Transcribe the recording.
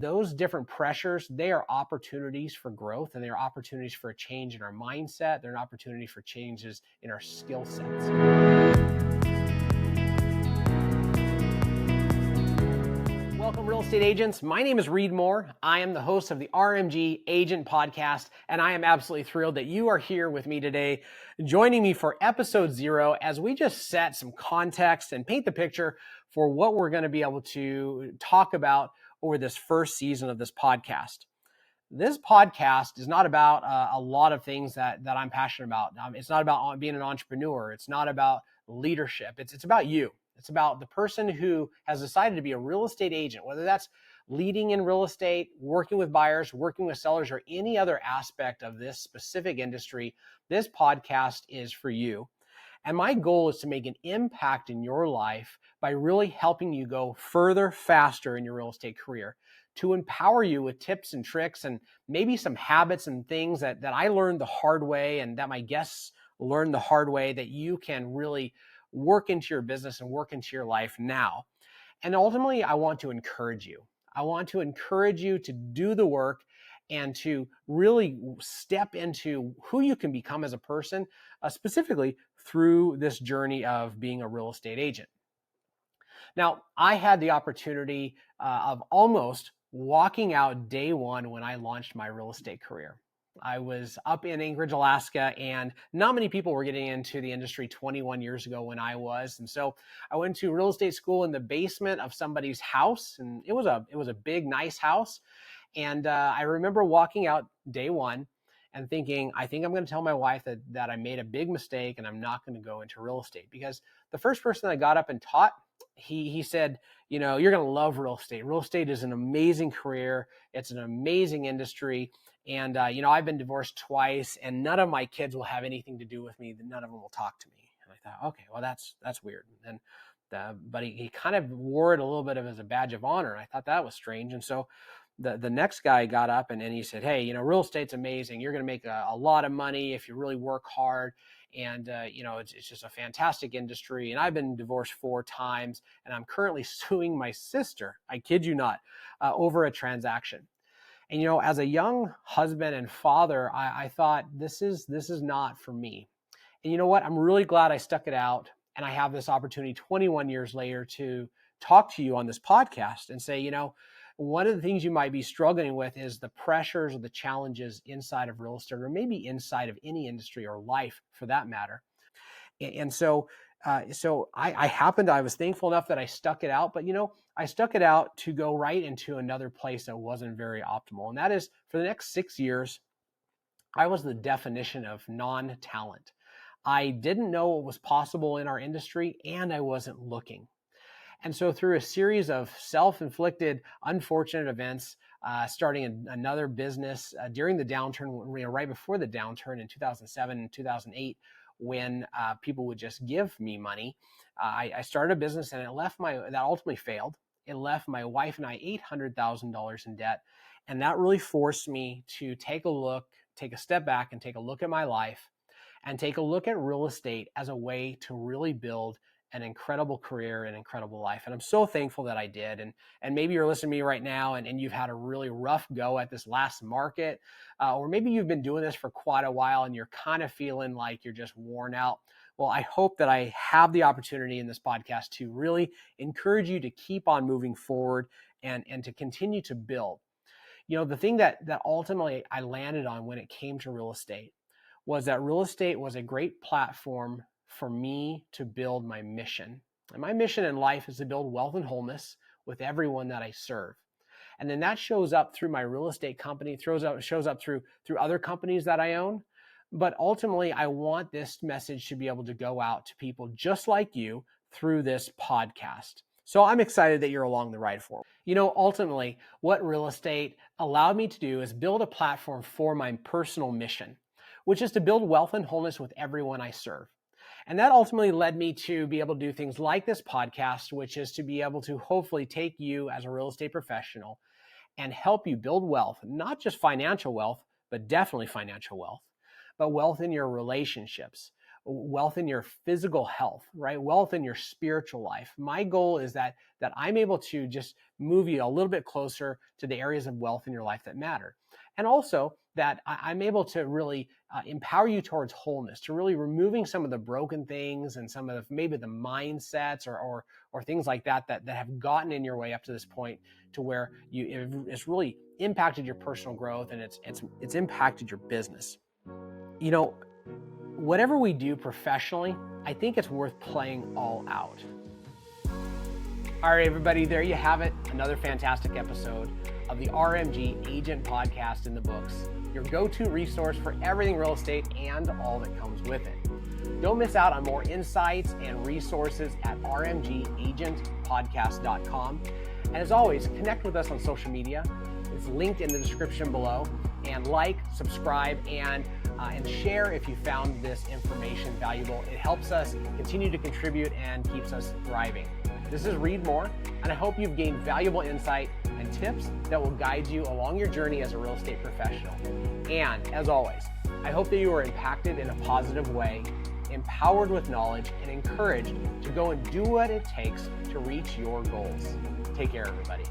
Those different pressures, they are opportunities for growth, and they are opportunities for a change in our mindset. They're an opportunity for changes in our skill sets. Welcome, real estate agents. My name is Reed Moore. I am the host of the RMG Agent Podcast, and I am absolutely thrilled that you are here with me today, joining me for episode 0 as we just set some context and paint the picture for what we're going to be able to talk about over this first season of this podcast. This podcast is not about a lot of things that I'm passionate about. It's not about being an entrepreneur. It's not about leadership. It's about you. It's about the person who has decided to be a real estate agent, whether that's leading in real estate, working with buyers, working with sellers, or any other aspect of this specific industry. This podcast is for you. And my goal is to make an impact in your life by really helping you go further, faster in your real estate career, to empower you with tips and tricks and maybe some habits and things that I learned the hard way and that my guests learned the hard way that you can really work into your business and work into your life now. And ultimately, I want to encourage you. I want to encourage you to do the work and to really step into who you can become as a person, specifically through this journey of being a real estate agent. Now, I had the opportunity of almost walking out day one when I launched my real estate career. I was up in Anchorage, Alaska, and not many people were getting into the industry 21 years ago when I was. And so I went to real estate school in the basement of somebody's house, and it was a big, nice house. And I remember walking out day one and thinking, I think I'm going to tell my wife that I made a big mistake and I'm not going to go into real estate. Because the first person I got up and taught, he said, you're going to love real estate. Real estate is an amazing career. It's an amazing industry. And, I've been divorced twice and none of my kids will have anything to do with me. None of them will talk to me. And I thought, okay, well, that's weird. And but he kind of wore it a little bit as a badge of honor. And I thought that was strange. And so the next guy got up and he said, hey, real estate's amazing. You're going to make a lot of money if you really work hard. And, it's just a fantastic industry. And I've been divorced 4 times and I'm currently suing my sister, I kid you not, over a transaction. And, as a young husband and father, I thought this is not for me. And you know what? I'm really glad I stuck it out. And I have this opportunity 21 years later to talk to you on this podcast and say, one of the things you might be struggling with is the pressures or the challenges inside of real estate, or maybe inside of any industry or life for that matter. And so I was thankful enough that I stuck it out, but I stuck it out to go right into another place that wasn't very optimal. And that is, for the next 6 years, I was the definition of non-talent. I didn't know what was possible in our industry and I wasn't looking. And so through a series of self-inflicted, unfortunate events, starting another business during the downturn, right before the downturn in 2007 and 2008, when people would just give me money, I started a business and that ultimately failed. It left my wife and I $800,000 in debt. And that really forced me to take a step back and take a look at my life and take a look at real estate as a way to really build an incredible career, an incredible life. And I'm so thankful that I did. And maybe you're listening to me right now and you've had a really rough go at this last market, or maybe you've been doing this for quite a while and you're kind of feeling like you're just worn out. Well, I hope that I have the opportunity in this podcast to really encourage you to keep on moving forward and to continue to build. The thing that ultimately I landed on when it came to real estate was that real estate was a great platform for me to build my mission. And my mission in life is to build wealth and wholeness with everyone that I serve. And then that shows up through my real estate company, shows up through other companies that I own. But ultimately, I want this message to be able to go out to people just like you through this podcast. So I'm excited that you're along the ride for me. Ultimately, what real estate allowed me to do is build a platform for my personal mission, which is to build wealth and wholeness with everyone I serve. And that ultimately led me to be able to do things like this podcast, which is to be able to hopefully take you as a real estate professional and help you build wealth, not just financial wealth, but definitely financial wealth, but wealth in your relationships, wealth in your physical health, right? Wealth in your spiritual life. My goal is that I'm able to just move you a little bit closer to the areas of wealth in your life that matter. And also that I'm able to really empower you towards wholeness, to really removing some of the broken things and some of maybe the mindsets or things like that have gotten in your way up to this point, to where it's really impacted your personal growth and it's impacted your business. You know, whatever we do professionally, I think it's worth playing all out. All right, everybody, there you have it. Another fantastic episode of the RMG Agent Podcast in the books, your go-to resource for everything real estate and all that comes with it. Don't miss out on more insights and resources at rmgagentpodcast.com. And as always, connect with us on social media. It's linked in the description below. And like, subscribe, and share if you found this information valuable. It helps us continue to contribute and keeps us thriving. This is Reed Moore, and I hope you've gained valuable insight and tips that will guide you along your journey as a real estate professional. And as always, I hope that you are impacted in a positive way, empowered with knowledge, and encouraged to go and do what it takes to reach your goals. Take care, everybody.